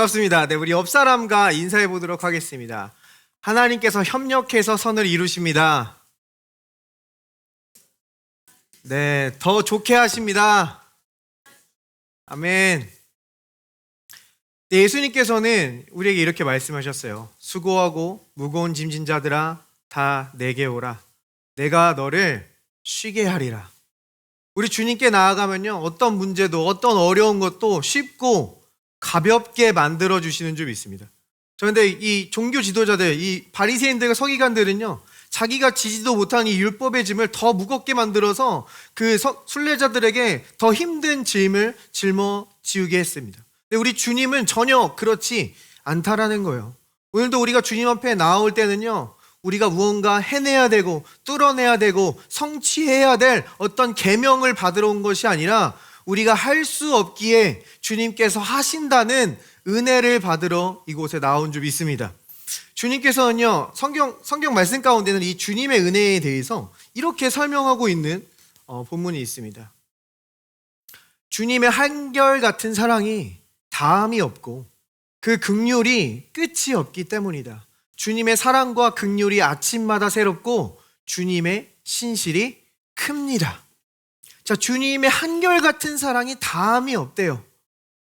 반갑습니다. 네, 우리 옆 사람과 인사해 보도록 하겠습니다. 하나님께서 협력해서 선을 이루십니다. 네, 더 좋게 하십니다. 아멘. 네, 예수님께서는 우리에게 이렇게 말씀하셨어요. 수고하고 무거운 짐진 자들아 다 내게 오라. 내가 너를 쉬게 하리라. 우리 주님께 나아가면요, 어떤 문제도 어떤 어려운 것도 쉽고 가볍게 만들어 주시는 줄 믿습니다. 그런데 이 종교 지도자들, 이 바리새인들과 서기관들은요, 자기가 지지도 못한 이 율법의 짐을 더 무겁게 만들어서 그 순례자들에게 더 힘든 짐을 짊어지우게 했습니다. 근데 우리 주님은 전혀 그렇지 않다라는 거예요. 오늘도 우리가 주님 앞에 나올 때는요, 우리가 무언가 해내야 되고 뚫어내야 되고 성취해야 될 어떤 계명을 받으러 온 것이 아니라 우리가 할 수 없기에 주님께서 하신다는 은혜를 받으러 이곳에 나온 줄 믿습니다. 주님께서는요, 성경 말씀 가운데는 이 주님의 은혜에 대해서 이렇게 설명하고 있는 본문이 있습니다. 주님의 한결같은 사랑이 다함이 없고 그 긍휼이 끝이 없기 때문이다. 주님의 사랑과 긍휼이 아침마다 새롭고 주님의 신실이 큽니다. 자, 주님의 한결같은 사랑이 다함이 없대요.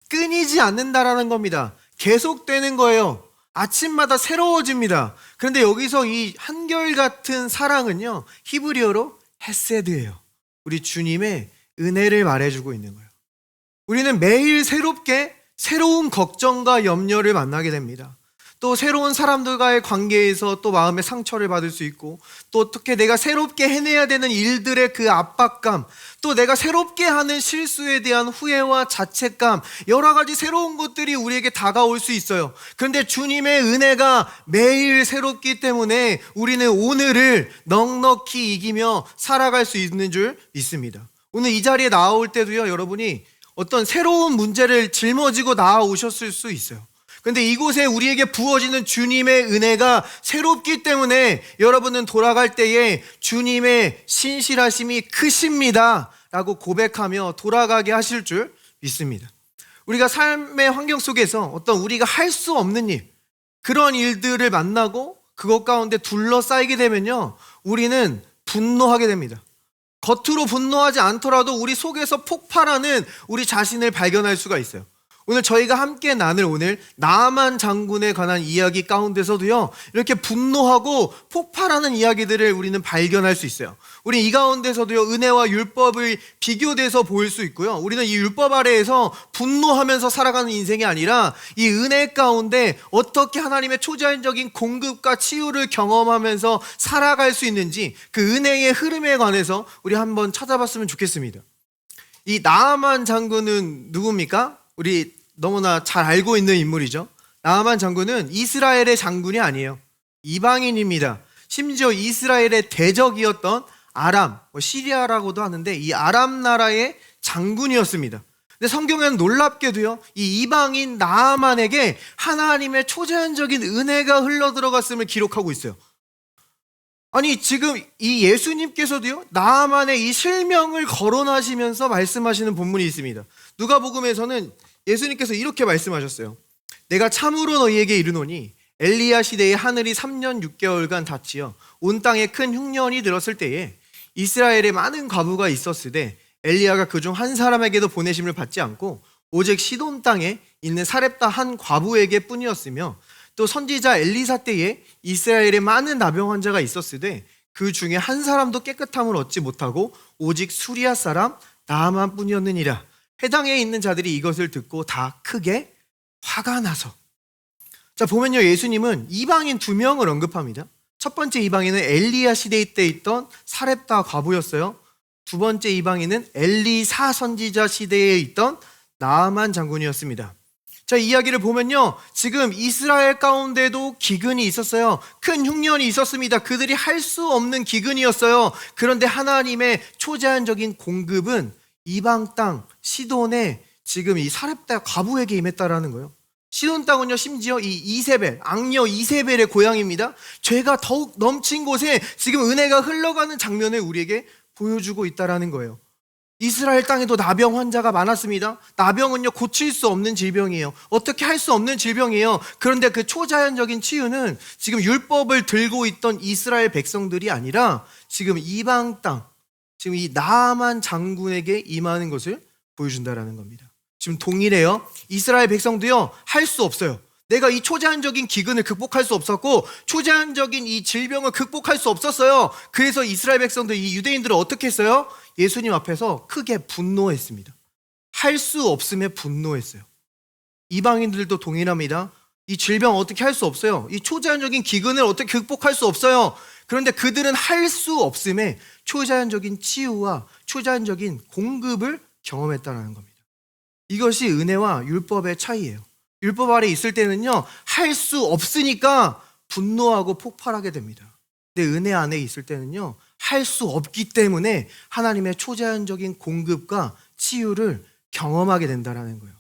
끊이지 않는다라는 겁니다. 계속되는 거예요. 아침마다 새로워집니다. 그런데 여기서 이 한결같은 사랑은요, 히브리어로 헤세드예요. 우리 주님의 은혜를 말해주고 있는 거예요. 우리는 매일 새롭게 새로운 걱정과 염려를 만나게 됩니다. 또 새로운 사람들과의 관계에서 또 마음의 상처를 받을 수 있고, 또 어떻게 내가 새롭게 해내야 되는 일들의 그 압박감, 또 내가 새롭게 하는 실수에 대한 후회와 자책감, 여러 가지 새로운 것들이 우리에게 다가올 수 있어요. 그런데 주님의 은혜가 매일 새롭기 때문에 우리는 오늘을 넉넉히 이기며 살아갈 수 있는 줄 믿습니다. 오늘 이 자리에 나올 때도요, 여러분이 어떤 새로운 문제를 짊어지고 나오셨을 수 있어요. 근데 이곳에 우리에게 부어지는 주님의 은혜가 새롭기 때문에 여러분은 돌아갈 때에 주님의 신실하심이 크십니다 라고 고백하며 돌아가게 하실 줄 믿습니다. 우리가 삶의 환경 속에서 어떤 우리가 할 수 없는 일, 그런 일들을 만나고 그것 가운데 둘러싸이게 되면요, 우리는 분노하게 됩니다. 겉으로 분노하지 않더라도 우리 속에서 폭발하는 우리 자신을 발견할 수가 있어요. 오늘 저희가 함께 나눌 오늘 나아만 장군에 관한 이야기 가운데서도요, 이렇게 분노하고 폭발하는 이야기들을 우리는 발견할 수 있어요. 우리 이 가운데서도요, 은혜와 율법을 비교돼서 보일 수 있고요, 우리는 이 율법 아래에서 분노하면서 살아가는 인생이 아니라 이 은혜 가운데 어떻게 하나님의 초자연적인 공급과 치유를 경험하면서 살아갈 수 있는지, 그 은혜의 흐름에 관해서 우리 한번 찾아봤으면 좋겠습니다. 이 나아만 장군은 누굽니까? 우리 너무나 잘 알고 있는 인물이죠. 나아만 장군은 이스라엘의 장군이 아니에요. 이방인입니다. 심지어 이스라엘의 대적이었던 아람, 시리아라고도 하는데 이 아람 나라의 장군이었습니다. 근데 성경에는 놀랍게도요, 이 이방인 나아만에게 하나님의 초자연적인 은혜가 흘러들어갔음을 기록하고 있어요. 아니, 지금 이 예수님께서도요, 나아만의 이 실명을 거론하시면서 말씀하시는 본문이 있습니다. 누가복음에서는 예수님께서 이렇게 말씀하셨어요. 내가 참으로 너희에게 이르노니 엘리야 시대에 하늘이 3년 6개월간 닫히어 온 땅에 큰 흉년이 들었을 때에 이스라엘에 많은 과부가 있었으되 엘리야가 그중 한 사람에게도 보내심을 받지 않고 오직 시돈 땅에 있는 사렙다 한 과부에게 뿐이었으며, 또 선지자 엘리사 때에 이스라엘에 많은 나병 환자가 있었으되 그 중에 한 사람도 깨끗함을 얻지 못하고 오직 수리아 사람 나아만 뿐이었느니라. 회당에 있는 자들이 이것을 듣고 다 크게 화가 나서. 자, 보면요, 예수님은 이방인 2명을 언급합니다. 첫 번째 이방인은 엘리야 시대 때 있던 사렙다 과부였어요. 두 번째 이방인은 엘리사 선지자 시대에 있던 나아만 장군이었습니다. 자, 이야기를 보면요, 지금 이스라엘 가운데도 기근이 있었어요. 큰 흉년이 있었습니다. 그들이 할 수 없는 기근이었어요. 그런데 하나님의 초자연적인 공급은 이방 땅 시돈에 지금 이 사렙다 과부에게 임했다라는 거예요. 시돈 땅은요, 심지어 이 이세벨, 악녀 이세벨의 고향입니다. 죄가 더욱 넘친 곳에 지금 은혜가 흘러가는 장면을 우리에게 보여주고 있다라는 거예요. 이스라엘 땅에도 나병 환자가 많았습니다. 나병은요, 고칠 수 없는 질병이에요. 어떻게 할 수 없는 질병이에요. 그런데 그 초자연적인 치유는 지금 율법을 들고 있던 이스라엘 백성들이 아니라 지금 이방 땅, 지금 이 나아만 장군에게 임하는 것을 보여준다라는 겁니다. 지금 동일해요. 이스라엘 백성도요, 할 수 없어요. 내가 이 초자연적인 기근을 극복할 수 없었고 초자연적인 이 질병을 극복할 수 없었어요. 그래서 이스라엘 백성들, 이 유대인들은 어떻게 했어요? 예수님 앞에서 크게 분노했습니다. 할 수 없음에 분노했어요. 이방인들도 동일합니다. 이 질병 어떻게 할 수 없어요. 이 초자연적인 기근을 어떻게 극복할 수 없어요. 그런데 그들은 할 수 없음에 초자연적인 치유와 초자연적인 공급을 경험했다는 겁니다. 이것이 은혜와 율법의 차이예요. 율법 아래 있을 때는요, 할 수 없으니까 분노하고 폭발하게 됩니다. 근데 은혜 안에 있을 때는요, 할 수 없기 때문에 하나님의 초자연적인 공급과 치유를 경험하게 된다는 거예요.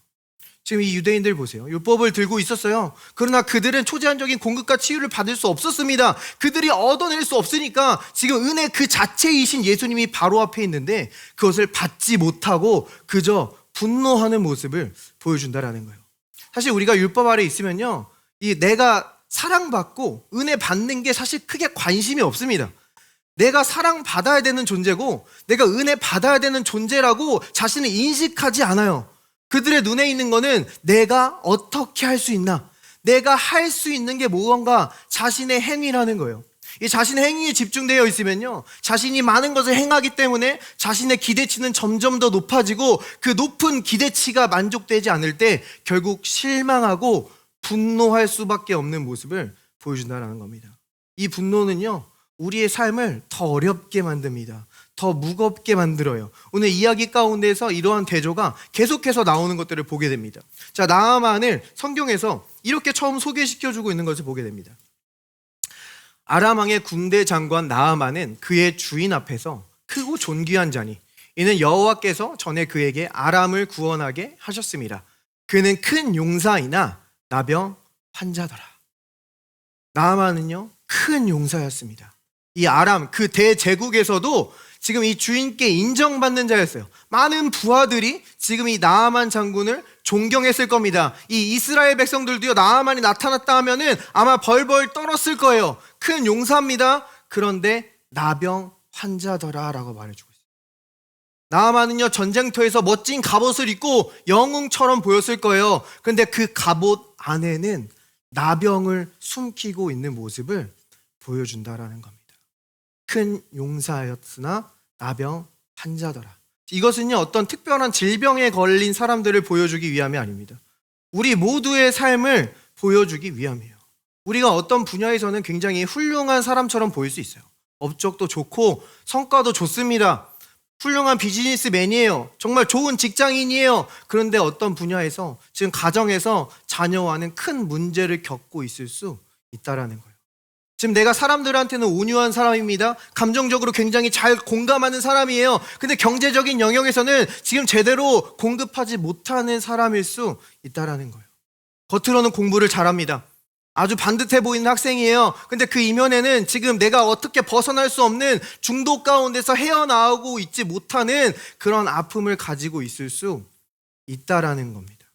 지금 이 유대인들 보세요. 율법을 들고 있었어요. 그러나 그들은 초제한적인 공급과 치유를 받을 수 없었습니다. 그들이 얻어낼 수 없으니까 지금 은혜 그 자체이신 예수님이 바로 앞에 있는데 그것을 받지 못하고 그저 분노하는 모습을 보여준다라는 거예요. 사실 우리가 율법 아래 있으면요, 이 내가 사랑받고 은혜 받는 게 사실 크게 관심이 없습니다. 내가 사랑받아야 되는 존재고 내가 은혜 받아야 되는 존재라고 자신을 인식하지 않아요. 그들의 눈에 있는 거는 내가 어떻게 할 수 있나, 내가 할 수 있는 게 무언가 자신의 행위라는 거예요. 이 자신의 행위에 집중되어 있으면요, 자신이 많은 것을 행하기 때문에 자신의 기대치는 점점 더 높아지고 그 높은 기대치가 만족되지 않을 때 결국 실망하고 분노할 수밖에 없는 모습을 보여준다는 겁니다. 이 분노는요, 우리의 삶을 더 어렵게 만듭니다. 더 무겁게 만들어요. 오늘 이야기 가운데서 이러한 대조가 계속해서 나오는 것들을 보게 됩니다. 자, 나아만을 성경에서 이렇게 처음 소개시켜주고 있는 것을 보게 됩니다. 아람 왕의 군대 장관 나아만은 그의 주인 앞에서 크고 존귀한 자니 이는 여호와께서 전에 그에게 아람을 구원하게 하셨습니다. 그는 큰 용사이나 나병 환자더라. 나아만은요, 큰 용사였습니다. 이 아람 그 대제국에서도 지금 이 주인께 인정받는 자였어요. 많은 부하들이 지금 이 나아만 장군을 존경했을 겁니다. 이 이스라엘 백성들도요, 나아만이 나타났다 하면은 아마 벌벌 떨었을 거예요. 큰 용사입니다. 그런데 나병 환자더라라고 말해주고 있어요. 나아만은요, 전쟁터에서 멋진 갑옷을 입고 영웅처럼 보였을 거예요. 그런데 그 갑옷 안에는 나병을 숨기고 있는 모습을 보여준다라는 겁니다. 큰 용사였으나 나병 환자더라. 이것은요, 어떤 특별한 질병에 걸린 사람들을 보여주기 위함이 아닙니다. 우리 모두의 삶을 보여주기 위함이에요. 우리가 어떤 분야에서는 굉장히 훌륭한 사람처럼 보일 수 있어요. 업적도 좋고 성과도 좋습니다. 훌륭한 비즈니스맨이에요. 정말 좋은 직장인이에요. 그런데 어떤 분야에서 지금 가정에서 자녀와는 큰 문제를 겪고 있을 수 있다라는 거예요. 지금 내가 사람들한테는 온유한 사람입니다. 감정적으로 굉장히 잘 공감하는 사람이에요. 근데 경제적인 영역에서는 지금 제대로 공급하지 못하는 사람일 수 있다라는 거예요. 겉으로는 공부를 잘합니다. 아주 반듯해 보이는 학생이에요. 근데 그 이면에는 지금 내가 어떻게 벗어날 수 없는 중독 가운데서 헤어나오고 있지 못하는 그런 아픔을 가지고 있을 수 있다라는 겁니다.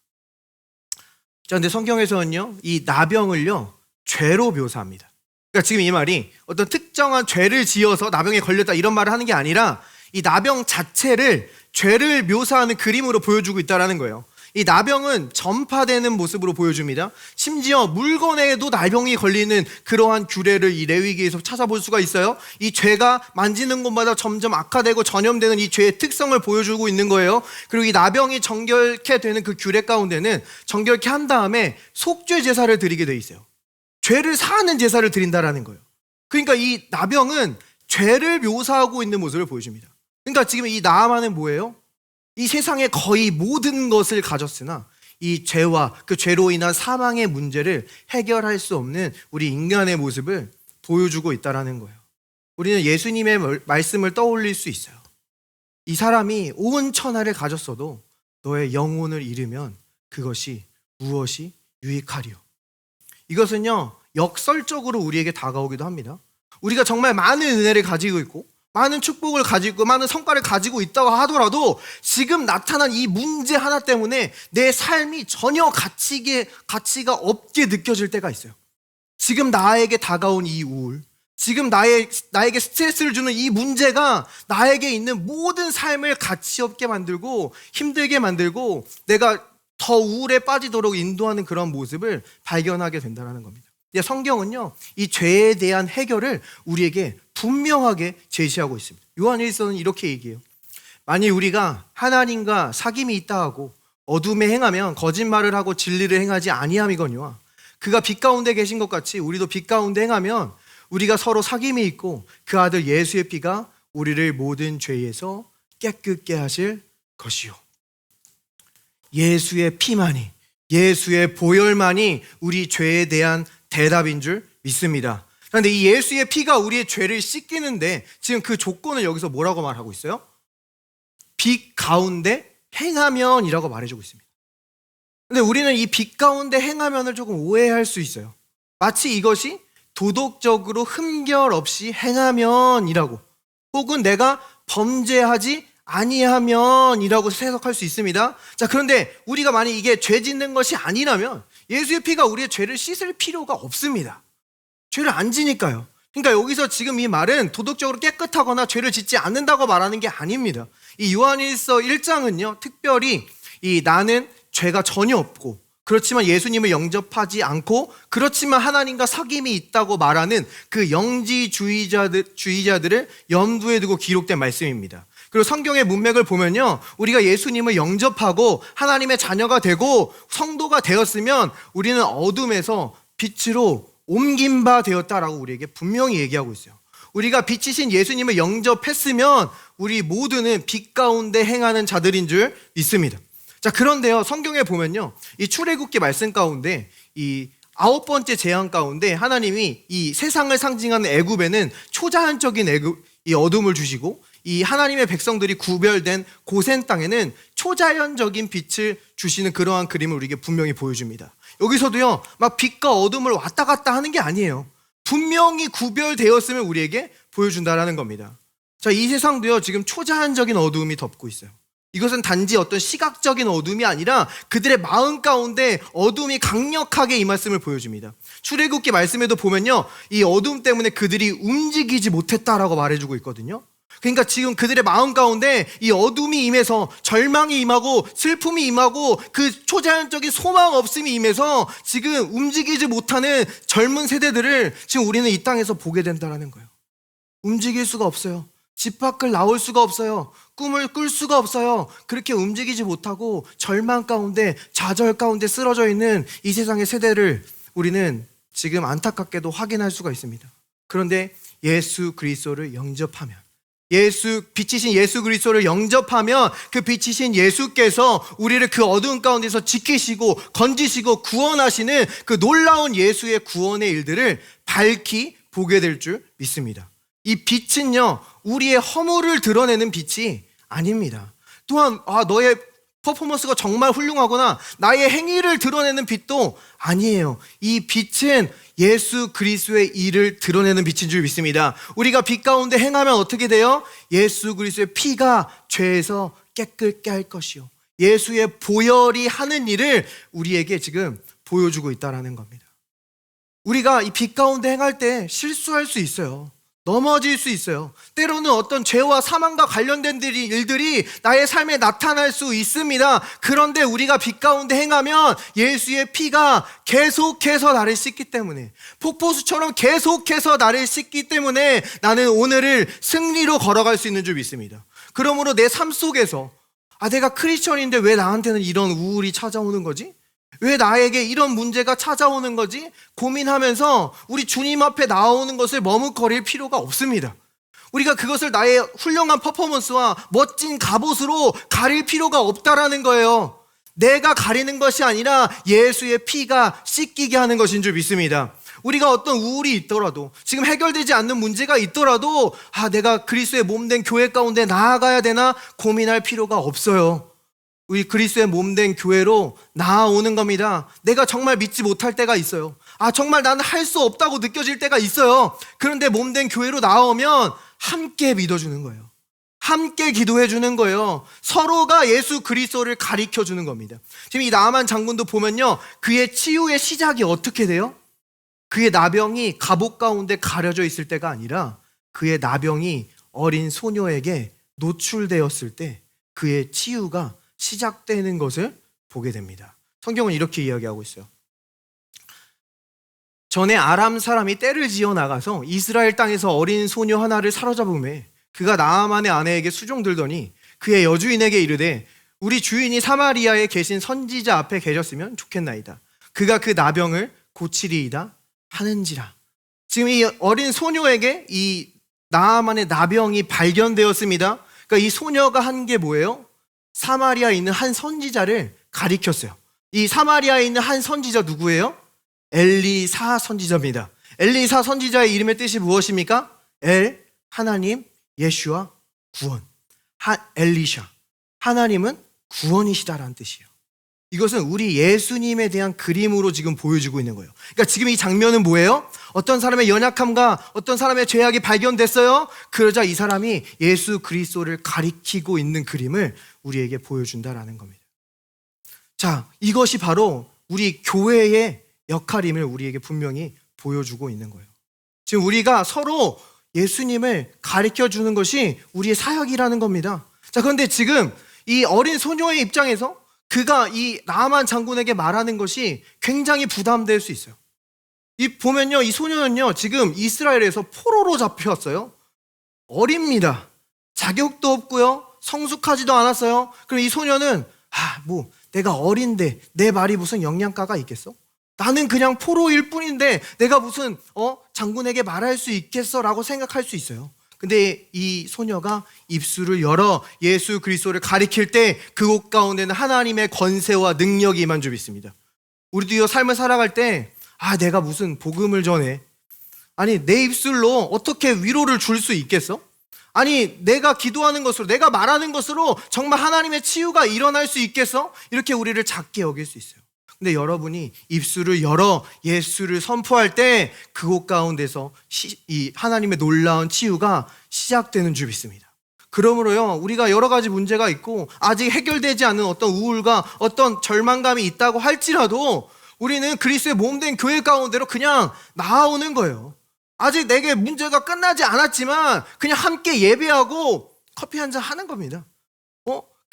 자, 근데 성경에서는요, 이 나병을요, 죄로 묘사합니다. 그러니까 지금 이 말이 어떤 특정한 죄를 지어서 나병에 걸렸다 이런 말을 하는 게 아니라 이 나병 자체를 죄를 묘사하는 그림으로 보여주고 있다는 거예요. 이 나병은 전파되는 모습으로 보여줍니다. 심지어 물건에도 나병이 걸리는 그러한 규례를 이 레위기에서 찾아볼 수가 있어요. 이 죄가 만지는 곳마다 점점 악화되고 전염되는 이 죄의 특성을 보여주고 있는 거예요. 그리고 이 나병이 정결케 되는 그 규례 가운데는 정결케 한 다음에 속죄 제사를 드리게 돼 있어요. 죄를 사하는 제사를 드린다라는 거예요. 그러니까 이 나병은 죄를 묘사하고 있는 모습을 보여줍니다. 그러니까 지금 이 나아만은 뭐예요? 이 세상의 거의 모든 것을 가졌으나 이 죄와 그 죄로 인한 사망의 문제를 해결할 수 없는 우리 인간의 모습을 보여주고 있다라는 거예요. 우리는 예수님의 말씀을 떠올릴 수 있어요. 이 사람이 온 천하를 가졌어도 너의 영혼을 잃으면 그것이 무엇이 유익하리요. 이것은요, 역설적으로 우리에게 다가오기도 합니다. 우리가 정말 많은 은혜를 가지고 있고 많은 축복을 가지고 많은 성과를 가지고 있다고 하더라도 지금 나타난 이 문제 하나 때문에 내 삶이 전혀 가치가 없게 느껴질 때가 있어요. 지금 나에게 다가온 이 우울, 지금 나에게 스트레스를 주는 이 문제가 나에게 있는 모든 삶을 가치 없게 만들고 힘들게 만들고 내가 더 우울에 빠지도록 인도하는 그런 모습을 발견하게 된다는 겁니다. 성경은요, 이 죄에 대한 해결을 우리에게 분명하게 제시하고 있습니다. 요한일서는 이렇게 얘기해요. 만일 우리가 하나님과 사귐이 있다 하고 어둠에 행하면 거짓말을 하고 진리를 행하지 아니함이거니와 그가 빛 가운데 계신 것 같이 우리도 빛 가운데 행하면 우리가 서로 사귐이 있고 그 아들 예수의 피가 우리를 모든 죄에서 깨끗게 하실 것이요. 예수의 피만이, 예수의 보혈만이 우리 죄에 대한 대답인 줄 믿습니다. 그런데 이 예수의 피가 우리의 죄를 씻기는데 지금 그 조건을 여기서 뭐라고 말하고 있어요? 빛 가운데 행하면이라고 말해주고 있습니다. 근데 우리는 이 빛 가운데 행하면을 조금 오해할 수 있어요. 마치 이것이 도덕적으로 흠결 없이 행하면이라고, 혹은 내가 범죄하지 아니하면이라고 해석할 수 있습니다. 자, 그런데 우리가 만약 이게 죄 짓는 것이 아니라면 예수의 피가 우리의 죄를 씻을 필요가 없습니다. 죄를 안 지니까요. 그러니까 여기서 지금 이 말은 도덕적으로 깨끗하거나 죄를 짓지 않는다고 말하는 게 아닙니다. 이 요한일서 1장은요, 특별히 이 나는 죄가 전혀 없고 그렇지만 예수님을 영접하지 않고 그렇지만 하나님과 사귐이 있다고 말하는 그 영지주의자들을 염두에 두고 기록된 말씀입니다. 그리고 성경의 문맥을 보면요, 우리가 예수님을 영접하고 하나님의 자녀가 되고 성도가 되었으면 우리는 어둠에서 빛으로 옮긴 바 되었다라고 우리에게 분명히 얘기하고 있어요. 우리가 빛이신 예수님을 영접했으면 우리 모두는 빛 가운데 행하는 자들인 줄 믿습니다. 자, 그런데요, 성경에 보면요, 이 출애굽기 말씀 가운데 이 9번째 재앙 가운데 하나님이 이 세상을 상징하는 애굽에는 초자연적인 이 어둠을 주시고 이 하나님의 백성들이 구별된 고센 땅에는 초자연적인 빛을 주시는 그러한 그림을 우리에게 분명히 보여줍니다. 여기서도요, 막 빛과 어둠을 왔다 갔다 하는 게 아니에요. 분명히 구별되었음을 우리에게 보여준다라는 겁니다. 자, 이 세상도요, 지금 초자연적인 어둠이 덮고 있어요. 이것은 단지 어떤 시각적인 어둠이 아니라 그들의 마음 가운데 어둠이 강력하게 임했음을 보여줍니다. 출애굽기 말씀에도 보면요, 이 어둠 때문에 그들이 움직이지 못했다라고 말해주고 있거든요. 그러니까 지금 그들의 마음 가운데 이 어둠이 임해서 절망이 임하고 슬픔이 임하고 그 초자연적인 소망 없음이 임해서 지금 움직이지 못하는 젊은 세대들을 지금 우리는 이 땅에서 보게 된다는 거예요. 움직일 수가 없어요. 집 밖을 나올 수가 없어요. 꿈을 꿀 수가 없어요. 그렇게 움직이지 못하고 절망 가운데, 좌절 가운데 쓰러져 있는 이 세상의 세대를 우리는 지금 안타깝게도 확인할 수가 있습니다. 그런데 예수 그리스도를 영접하면, 빛이신 예수 그리스도를 영접하면 그 빛이신 예수께서 우리를 그 어두운 가운데서 지키시고 건지시고 구원하시는 그 놀라운 예수의 구원의 일들을 밝히 보게 될 줄 믿습니다. 이 빛은요, 우리의 허물을 드러내는 빛이 아닙니다. 또한 너의 퍼포먼스가 정말 훌륭하거나 나의 행위를 드러내는 빛도 아니에요. 이 빛은 예수 그리스도의 일을 드러내는 빛인 줄 믿습니다. 우리가 빛 가운데 행하면 어떻게 돼요? 예수 그리스도의 피가 죄에서 깨끗게 할 것이요, 예수의 보혈이 하는 일을 우리에게 지금 보여주고 있다는 겁니다. 우리가 이 빛 가운데 행할 때 실수할 수 있어요. 넘어질 수 있어요. 때로는 어떤 죄와 사망과 관련된 일들이 나의 삶에 나타날 수 있습니다. 그런데 우리가 빛 가운데 행하면 예수의 피가 계속해서 나를 씻기 때문에, 폭포수처럼 계속해서 나를 씻기 때문에 나는 오늘을 승리로 걸어갈 수 있는 줄 믿습니다. 그러므로 내 삶 속에서 내가 크리스천인데 왜 나한테는 이런 우울이 찾아오는 거지? 왜 나에게 이런 문제가 찾아오는 거지? 고민하면서 우리 주님 앞에 나오는 것을 머뭇거릴 필요가 없습니다. 우리가 그것을 나의 훌륭한 퍼포먼스와 멋진 갑옷으로 가릴 필요가 없다라는 거예요. 내가 가리는 것이 아니라 예수의 피가 씻기게 하는 것인 줄 믿습니다. 우리가 어떤 우울이 있더라도, 지금 해결되지 않는 문제가 있더라도 내가 그리스도의 몸된 교회 가운데 나아가야 되나 고민할 필요가 없어요. 우리 그리스도의 몸된 교회로 나아오는 겁니다. 내가 정말 믿지 못할 때가 있어요. 정말 나는 할 수 없다고 느껴질 때가 있어요. 그런데 몸된 교회로 나오면 함께 믿어주는 거예요. 함께 기도해 주는 거예요. 서로가 예수 그리스도를 가리켜 주는 겁니다. 지금 이 나아만 장군도 보면요, 그의 치유의 시작이 어떻게 돼요? 그의 나병이 갑옷 가운데 가려져 있을 때가 아니라 그의 나병이 어린 소녀에게 노출되었을 때 그의 치유가 시작되는 것을 보게 됩니다. 성경은 이렇게 이야기하고 있어요. 전에 아람 사람이 떼를 지어 나가서 이스라엘 땅에서 어린 소녀 하나를 사로잡음에 그가 나아만의 아내에게 수종들더니 그의 여주인에게 이르되 우리 주인이 사마리아에 계신 선지자 앞에 계셨으면 좋겠나이다. 그가 그 나병을 고치리이다 하는지라. 지금 이 어린 소녀에게 이 나아만의 나병이 발견되었습니다. 그러니까 이 소녀가 한 게 뭐예요? 사마리아에 있는 한 선지자를 가리켰어요. 이 사마리아에 있는 한 선지자 누구예요? 엘리사 선지자입니다. 엘리사 선지자의 이름의 뜻이 무엇입니까? 엘, 하나님, 예슈아, 구원. 엘리샤, 하나님은 구원이시다라는 뜻이에요. 이것은 우리 예수님에 대한 그림으로 지금 보여주고 있는 거예요. 그러니까 지금 이 장면은 뭐예요? 어떤 사람의 연약함과 어떤 사람의 죄악이 발견됐어요. 그러자 이 사람이 예수 그리스도를 가리키고 있는 그림을 우리에게 보여준다라는 겁니다. 자, 이것이 바로 우리 교회의 역할임을 우리에게 분명히 보여주고 있는 거예요. 지금 우리가 서로 예수님을 가르쳐 주는 것이 우리의 사역이라는 겁니다. 자, 그런데 지금 이 어린 소녀의 입장에서 그가 이 나아만 장군에게 말하는 것이 굉장히 부담될 수 있어요. 보면요, 이 소녀는요, 지금 이스라엘에서 포로로 잡혔어요. 어립니다. 자격도 없고요, 성숙하지도 않았어요. 그럼 이 소녀는 내가 어린데 내 말이 무슨 영양가가 있겠어? 나는 그냥 포로일 뿐인데 내가 무슨 장군에게 말할 수 있겠어? 라고 생각할 수 있어요. 근데 이 소녀가 입술을 열어 예수 그리스도를 가리킬 때 그곳 가운데는 하나님의 권세와 능력이 임한 줄 믿습니다. 우리도 이 삶을 살아갈 때 내가 무슨 복음을 전해? 아니, 내 입술로 어떻게 위로를 줄 수 있겠어? 아니, 내가 기도하는 것으로, 내가 말하는 것으로 정말 하나님의 치유가 일어날 수 있겠어? 이렇게 우리를 작게 여길 수 있어요. 근데 여러분이 입술을 열어 예수를 선포할 때 그곳 가운데서 이 하나님의 놀라운 치유가 시작되는 줄 믿습니다. 그러므로요, 우리가 여러 가지 문제가 있고 아직 해결되지 않은 어떤 우울과 어떤 절망감이 있다고 할지라도 우리는 그리스도의 몸된 교회 가운데로 그냥 나아오는 거예요. 아직 내게 문제가 끝나지 않았지만 그냥 함께 예배하고 커피 한잔 하는 겁니다.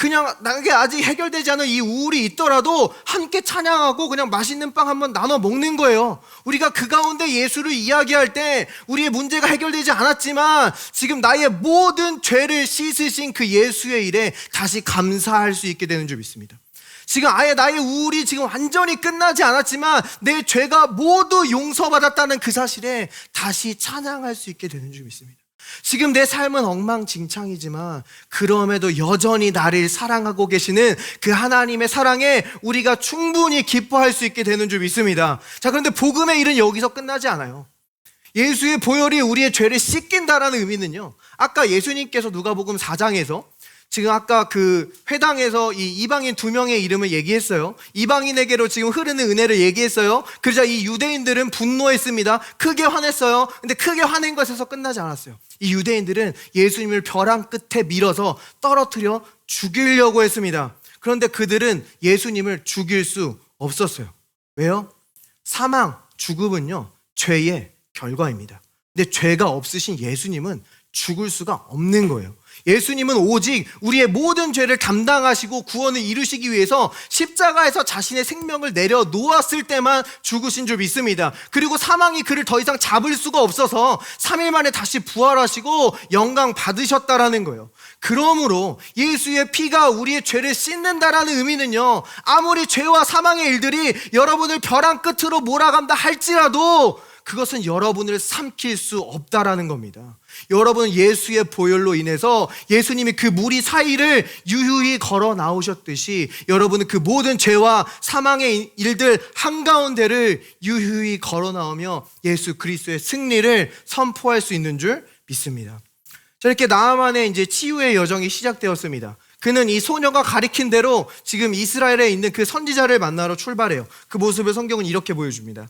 그냥 나에게 아직 해결되지 않은 이 우울이 있더라도 함께 찬양하고 그냥 맛있는 빵 한번 나눠 먹는 거예요. 우리가 그 가운데 예수를 이야기할 때 우리의 문제가 해결되지 않았지만 지금 나의 모든 죄를 씻으신 그 예수의 일에 다시 감사할 수 있게 되는 줄 믿습니다. 지금 아예 나의 우울이 지금 완전히 끝나지 않았지만 내 죄가 모두 용서받았다는 그 사실에 다시 찬양할 수 있게 되는 줄 믿습니다. 지금 내 삶은 엉망진창이지만 그럼에도 여전히 나를 사랑하고 계시는 그 하나님의 사랑에 우리가 충분히 기뻐할 수 있게 되는 줄 믿습니다. 자, 그런데 복음의 일은 여기서 끝나지 않아요. 예수의 보혈이 우리의 죄를 씻긴다라는 의미는요, 아까 예수님께서 누가복음 4장에서 지금 아까 그 회당에서 이 이방인 2명의 이름을 얘기했어요. 이방인에게로 지금 흐르는 은혜를 얘기했어요. 그러자 이 유대인들은 분노했습니다. 크게 화냈어요. 근데 크게 화낸 것에서 끝나지 않았어요. 이 유대인들은 예수님을 벼랑 끝에 밀어서 떨어뜨려 죽이려고 했습니다. 그런데 그들은 예수님을 죽일 수 없었어요. 왜요? 사망, 죽음은요, 죄의 결과입니다. 근데 죄가 없으신 예수님은 죽을 수가 없는 거예요. 예수님은 오직 우리의 모든 죄를 담당하시고 구원을 이루시기 위해서 십자가에서 자신의 생명을 내려놓았을 때만 죽으신 줄 믿습니다. 그리고 사망이 그를 더 이상 잡을 수가 없어서 3일 만에 다시 부활하시고 영광 받으셨다라는 거예요. 그러므로 예수의 피가 우리의 죄를 씻는다라는 의미는요, 아무리 죄와 사망의 일들이 여러분을 벼랑 끝으로 몰아간다 할지라도 그것은 여러분을 삼킬 수 없다라는 겁니다. 여러분, 예수의 보혈로 인해서 예수님이 그 무리 사이를 유유히 걸어 나오셨듯이 여러분은 그 모든 죄와 사망의 일들 한가운데를 유유히 걸어 나오며 예수 그리스도의 승리를 선포할 수 있는 줄 믿습니다. 자, 이렇게 나아만의 이제 치유의 여정이 시작되었습니다. 그는 이 소녀가 가리킨 대로 지금 이스라엘에 있는 그 선지자를 만나러 출발해요. 그 모습을 성경은 이렇게 보여줍니다.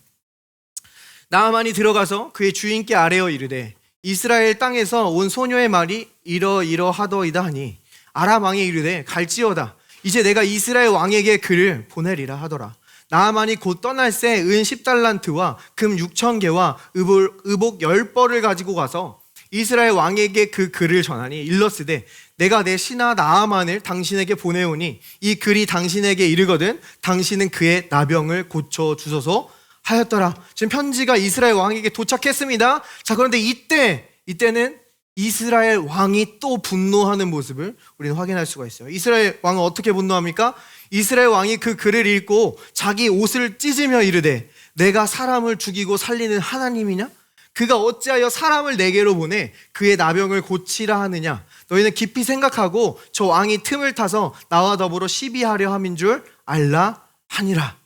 나아만이 들어가서 그의 주인께 아뢰어 이르되 이스라엘 땅에서 온 소녀의 말이 이러이러하더이다 하니 아람 왕이 이르되 갈지어다. 이제 내가 이스라엘 왕에게 그를 보내리라 하더라. 나아만이 곧 떠날새 은 10달란트와 금 6,000개와 의복 10벌을 가지고 가서 이스라엘 왕에게 그 글을 전하니 일러스되 내가 내 신하 나아만을 당신에게 보내오니 이 글이 당신에게 이르거든 당신은 그의 나병을 고쳐주소서 하였더라. 지금 편지가 이스라엘 왕에게 도착했습니다. 자, 그런데 이때는 이스라엘 왕이 또 분노하는 모습을 우리는 확인할 수가 있어요. 이스라엘 왕은 어떻게 분노합니까? 이스라엘 왕이 그 글을 읽고 자기 옷을 찢으며 이르되 내가 사람을 죽이고 살리는 하나님이냐? 그가 어찌하여 사람을 내게로 보내 그의 나병을 고치라 하느냐? 너희는 깊이 생각하고 저 왕이 틈을 타서 나와 더불어 시비하려 함인 줄 알라 하니라.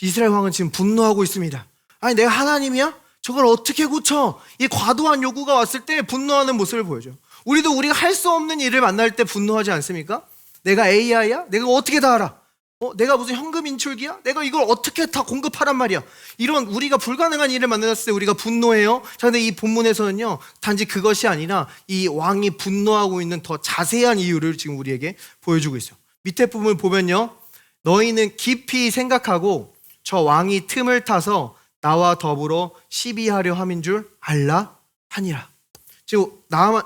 이스라엘 왕은 지금 분노하고 있습니다. 아니, 내가 하나님이야? 저걸 어떻게 고쳐? 이 과도한 요구가 왔을 때 분노하는 모습을 보여줘. 우리가 할 수 없는 일을 만날 때 분노하지 않습니까? 내가 AI야? 내가 어떻게 다 알아? 내가 무슨 현금 인출기야? 내가 이걸 어떻게 다 공급하란 말이야? 이런 우리가 불가능한 일을 만났을 때 우리가 분노해요. 자, 근데 이 본문에서는요, 단지 그것이 아니라 이 왕이 분노하고 있는 더 자세한 이유를 지금 우리에게 보여주고 있어요. 밑에 부분을 보면요, 너희는 깊이 생각하고 저 왕이 틈을 타서 나와 더불어 시비하려 함인 줄 알라 하니라. 지금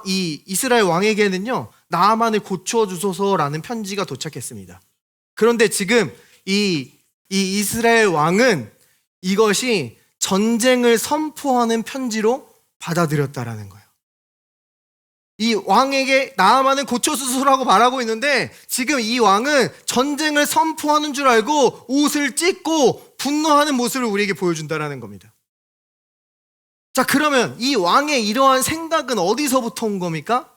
이 이스라엘 왕에게는요, 나아만을 고쳐주소서라는 편지가 도착했습니다. 그런데 지금 이 이스라엘 왕은 이것이 전쟁을 선포하는 편지로 받아들였다라는 거예요. 이 왕에게 나아만은 고쳐주소서라고 말하고 있는데 지금 이 왕은 전쟁을 선포하는 줄 알고 옷을 찢고 분노하는 모습을 우리에게 보여준다라는 겁니다. 자, 그러면 이 왕의 이러한 생각은 어디서부터 온 겁니까?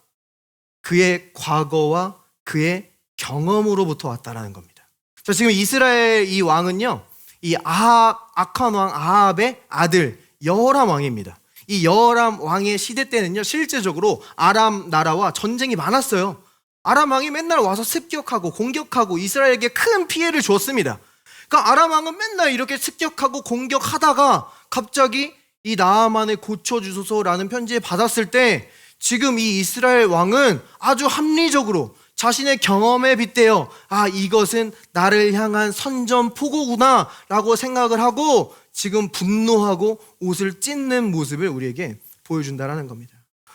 그의 과거와 그의 경험으로부터 왔다라는 겁니다. 자, 지금 이스라엘 이 왕은요, 이 악한 왕 아합의 아들 여호람 왕입니다. 이 여호람 왕의 시대 때는요, 실제적으로 아람 나라와 전쟁이 많았어요. 아람 왕이 맨날 와서 습격하고 공격하고 이스라엘에게 큰 피해를 줬습니다. 그러니까 아람 왕은 맨날 이렇게 습격하고 공격하다가 갑자기 이 나아만을 고쳐주소서라는 편지를 받았을 때 지금 이 이스라엘 왕은 아주 합리적으로 자신의 경험에 빗대어 이것은 나를 향한 선전포고구나 라고 생각을 하고 지금 분노하고 옷을 찢는 모습을 우리에게 보여준다는 겁니다.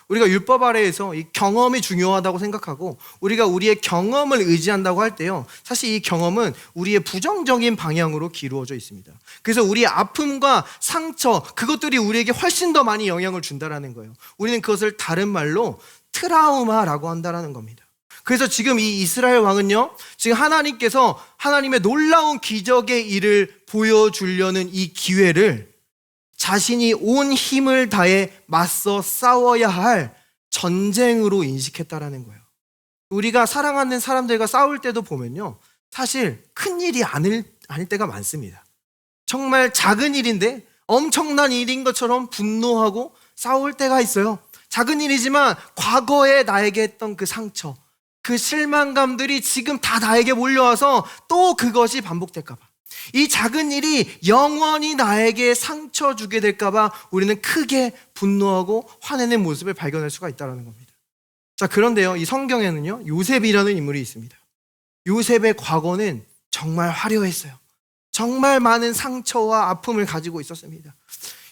우리가 율법 아래에서 이 경험이 중요하다고 생각하고 우리가 우리의 경험을 의지한다고 할 때요, 사실 이 경험은 우리의 부정적인 방향으로 기루어져 있습니다. 그래서 우리의 아픔과 상처, 그것들이 우리에게 훨씬 더 많이 영향을 준다는 거예요. 우리는 그것을 다른 말로 트라우마라고 한다는 겁니다. 그래서 지금 이 이스라엘 왕은요, 지금 하나님께서 하나님의 놀라운 기적의 일을 보여주려는 이 기회를 자신이 온 힘을 다해 맞서 싸워야 할 전쟁으로 인식했다라는 거예요. 우리가 사랑하는 사람들과 싸울 때도 보면요, 사실 큰 일이 아닐 때가 많습니다. 정말 작은 일인데 엄청난 일인 것처럼 분노하고 싸울 때가 있어요. 작은 일이지만 과거에 나에게 했던 그 상처, 그 실망감들이 지금 다 나에게 몰려와서 또 그것이 반복될까 봐, 이 작은 일이 영원히 나에게 상처 주게 될까 봐 우리는 크게 분노하고 화내는 모습을 발견할 수가 있다는 겁니다. 자, 그런데요, 이 성경에는요, 요셉이라는 인물이 있습니다. 요셉의 과거는 정말 화려했어요. 정말 많은 상처와 아픔을 가지고 있었습니다.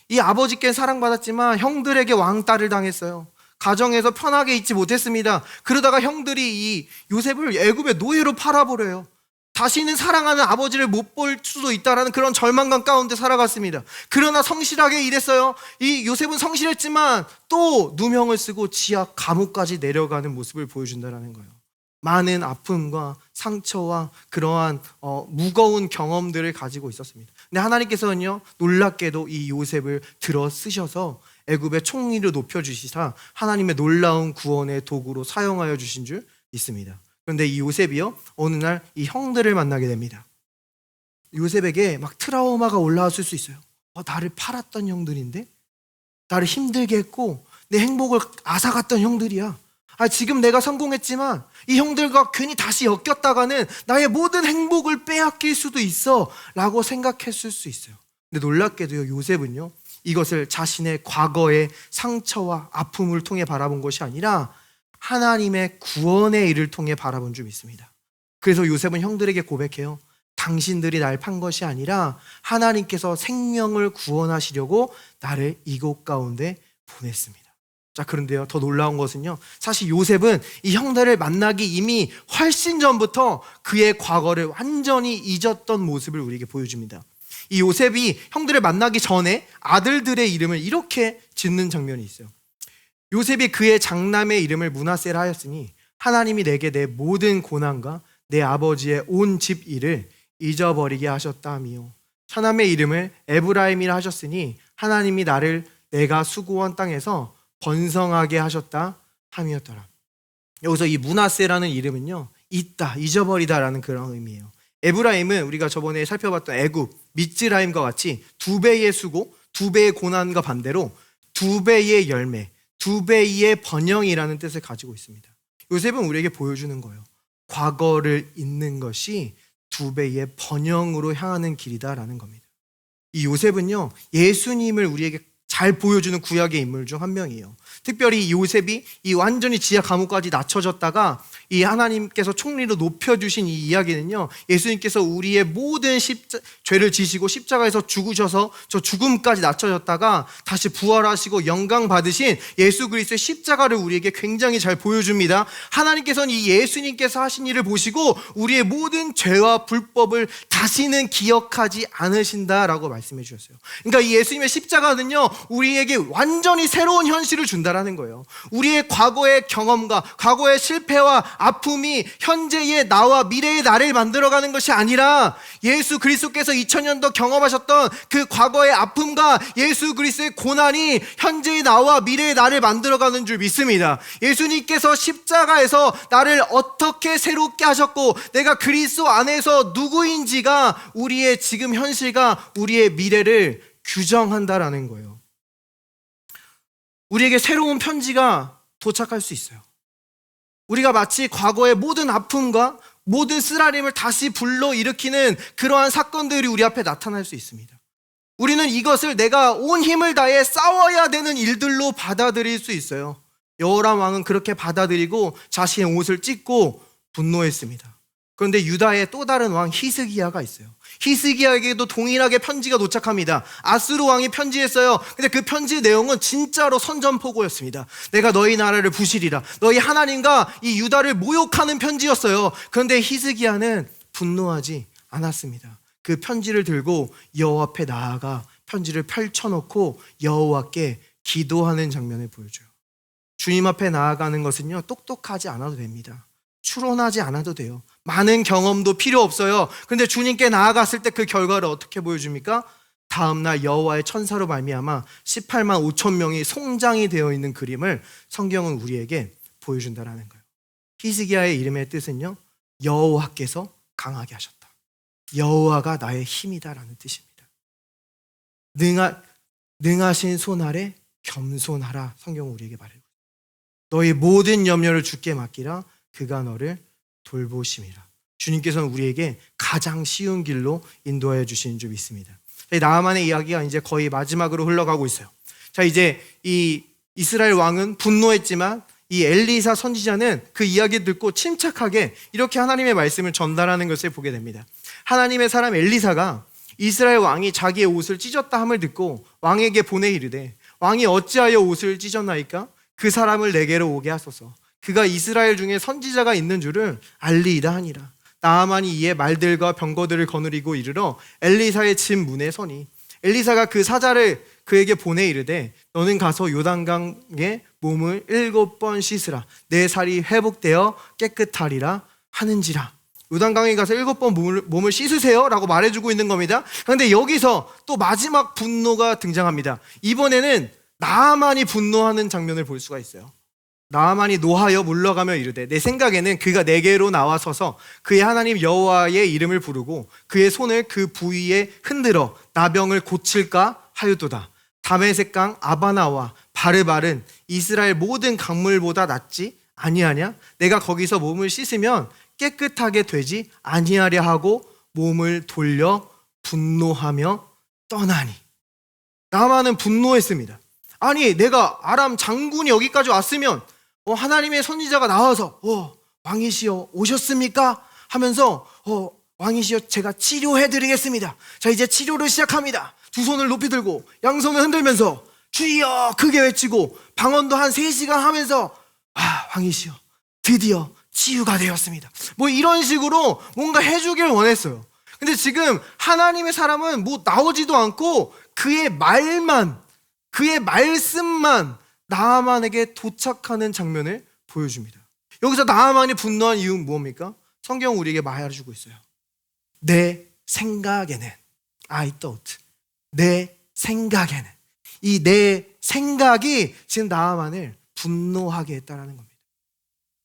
이 아버지께 사랑받았지만 형들에게 왕따를 당했어요. 가정에서 편하게 있지 못했습니다. 그러다가 형들이 이 요셉을 애굽의 노예로 팔아버려요. 다시는 사랑하는 아버지를 못 볼 수도 있다는 그런 절망감 가운데 살아갔습니다. 그러나 성실하게 일했어요. 이 요셉은 성실했지만 또 누명을 쓰고 지하 감옥까지 내려가는 모습을 보여준다는 거예요. 많은 아픔과 상처와 그러한 무거운 경험들을 가지고 있었습니다. 근데 하나님께서는요, 놀랍게도 이 요셉을 들어 쓰셔서 애굽의 총리로 높여주시사 하나님의 놀라운 구원의 도구로 사용하여 주신 줄 믿습니다. 그런데 이 요셉이요, 어느 날 이 형들을 만나게 됩니다. 요셉에게 막 트라우마가 올라왔을 수 있어요. 나를 팔았던 형들인데, 나를 힘들게 했고 내 행복을 앗아갔던 형들이야. 지금 내가 성공했지만 이 형들과 괜히 다시 엮였다가는 나의 모든 행복을 빼앗길 수도 있어 라고 생각했을 수 있어요. 근데 놀랍게도요, 요셉은요, 이것을 자신의 과거의 상처와 아픔을 통해 바라본 것이 아니라 하나님의 구원의 일을 통해 바라본 줄 믿습니다. 그래서 요셉은 형들에게 고백해요. 당신들이 날 판 것이 아니라 하나님께서 생명을 구원하시려고 나를 이곳 가운데 보냈습니다. 자, 그런데요, 더 놀라운 것은요, 사실 요셉은 이 형들을 만나기 이미 훨씬 전부터 그의 과거를 완전히 잊었던 모습을 우리에게 보여줍니다. 이 요셉이 형들을 만나기 전에 아들들의 이름을 이렇게 짓는 장면이 있어요. 요셉이 그의 장남의 이름을 므낫세라 하였으니 하나님이 내게 내 모든 고난과 내 아버지의 온 집 일을 잊어버리게 하셨다미요. 차남의 이름을 에브라임이라 하셨으니 하나님이 나를 내가 수고한 땅에서 번성하게 하셨다 함이었더라. 여기서 이 므낫세라는 이름은요, 잊다, 잊어버리다라는 그런 의미예요. 에브라임은 우리가 저번에 살펴봤던 애굽, 미즈라임과 같이 두 배의 수고, 두 배의 고난과 반대로 두 배의 열매, 두 배의 번영이라는 뜻을 가지고 있습니다. 요셉은 우리에게 보여주는 거예요. 과거를 잊는 것이 두 배의 번영으로 향하는 길이다라는 겁니다. 이 요셉은요, 예수님을 우리에게 잘 보여주는 구약의 인물 중 한 명이에요. 특별히 이 요셉이 이 완전히 지하 감옥까지 낮춰졌다가 이 하나님께서 총리로 높여주신 이 이야기는요, 예수님께서 우리의 모든 죄를 지시고 십자가에서 죽으셔서 저 죽음까지 낮춰졌다가 다시 부활하시고 영광 받으신 예수 그리스도의 십자가를 우리에게 굉장히 잘 보여줍니다. 하나님께서는 이 예수님께서 하신 일을 보시고 우리의 모든 죄와 불법을 다시는 기억하지 않으신다라고 말씀해 주셨어요. 그러니까 이 예수님의 십자가는요, 우리에게 완전히 새로운 현실을 준다라는 거예요. 우리의 과거의 경험과 과거의 실패와 아픔이 현재의 나와 미래의 나를 만들어가는 것이 아니라 예수 그리스도께서 2000년도 경험하셨던 그 과거의 아픔과 예수 그리스도의 고난이 현재의 나와 미래의 나를 만들어가는 줄 믿습니다. 예수님께서 십자가에서 나를 어떻게 새롭게 하셨고 내가 그리스도 안에서 누구인지가 우리의 지금 현실과 우리의 미래를 규정한다라는 거예요. 우리에게 새로운 편지가 도착할 수 있어요. 우리가 마치 과거의 모든 아픔과 모든 쓰라림을 다시 불러일으키는 그러한 사건들이 우리 앞에 나타날 수 있습니다. 우리는 이것을 내가 온 힘을 다해 싸워야 되는 일들로 받아들일 수 있어요. 여호람 왕은 그렇게 받아들이고 자신의 옷을 찢고 분노했습니다. 그런데 유다의 또 다른 왕 히스기야가 있어요. 히스기야에게도 동일하게 편지가 도착합니다. 아스루 왕이 편지했어요. 근데 그 편지 내용은 진짜로 선전포고였습니다. 내가 너희 나라를 부시리라, 너희 하나님과 이 유다를 모욕하는 편지였어요. 그런데 히스기야는 분노하지 않았습니다. 그 편지를 들고 여호와 앞에 나아가 편지를 펼쳐놓고 여호와께 기도하는 장면을 보여줘요. 주님 앞에 나아가는 것은요, 똑똑하지 않아도 됩니다. 추론하지 않아도 돼요. 많은 경험도 필요 없어요. 그런데 주님께 나아갔을 때 그 결과를 어떻게 보여줍니까? 다음날 여호와의 천사로 말미암아 18만 5천 명이 송장이 되어 있는 그림을 성경은 우리에게 보여준다라는 거예요. 히스기야의 이름의 뜻은요, 여호와께서 강하게 하셨다. 여호와가 나의 힘이다라는 뜻입니다. 능하신 손 아래 겸손하라, 성경은 우리에게 말해요. 너의 모든 염려를 주께 맡기라, 그가 너를 돌보심이라. 주님께서는 우리에게 가장 쉬운 길로 인도하여 주시는 줄 믿습니다. 나아만의 이야기가 이제 거의 마지막으로 흘러가고 있어요. 자, 이제 이 이스라엘 왕은 분노했지만 이 엘리사 선지자는 그 이야기 듣고 침착하게 이렇게 하나님의 말씀을 전달하는 것을 보게 됩니다. 하나님의 사람 엘리사가 이스라엘 왕이 자기의 옷을 찢었다 함을 듣고 왕에게 보내 이르되, 왕이 어찌하여 옷을 찢었나이까? 그 사람을 내게로 오게 하소서. 그가 이스라엘 중에 선지자가 있는 줄을 알리이다 하니라. 나아만이 이에 말들과 병거들을 거느리고 이르러 엘리사의 집 문에 서니 엘리사가 그 사자를 그에게 보내 이르되, 너는 가서 요단강에 몸을 7번 씻으라. 내 살이 회복되어 깨끗하리라 하는지라. 요단강에 가서 7번 몸을 씻으세요 라고 말해주고 있는 겁니다. 그런데 여기서 또 마지막 분노가 등장합니다. 이번에는 나아만이 분노하는 장면을 볼 수가 있어요. 나아만이 노하여 물러가며 이르되, 내 생각에는 그가 내게로 나와서서 그의 하나님 여호와의 이름을 부르고 그의 손을 그 부위에 흔들어 나병을 고칠까 하였도다. 다메섹강 아바나와 바르발은 이스라엘 모든 강물보다 낫지 아니하냐? 내가 거기서 몸을 씻으면 깨끗하게 되지 아니하랴 하고 몸을 돌려 분노하며 떠나니. 나만은 분노했습니다. 아니 내가 아람 장군이 여기까지 왔으면 하나님의 선지자가 나와서 왕이시여 오셨습니까? 하면서 왕이시여 제가 치료해드리겠습니다. 자 이제 치료를 시작합니다. 두 손을 높이 들고 양손을 흔들면서 주여 크게 외치고 방언도 한 3시간 하면서 왕이시여 드디어 치유가 되었습니다. 뭐 이런 식으로 뭔가 해주길 원했어요. 근데 지금 하나님의 사람은 뭐 나오지도 않고 그의 말씀만 나아만에게 도착하는 장면을 보여줍니다. 여기서 나아만이 분노한 이유는 무엇입니까? 성경은 우리에게 말해주고 있어요. 내 생각에는 I thought 내 생각에는 이 내 생각이 지금 나아만을 분노하게 했다는 겁니다.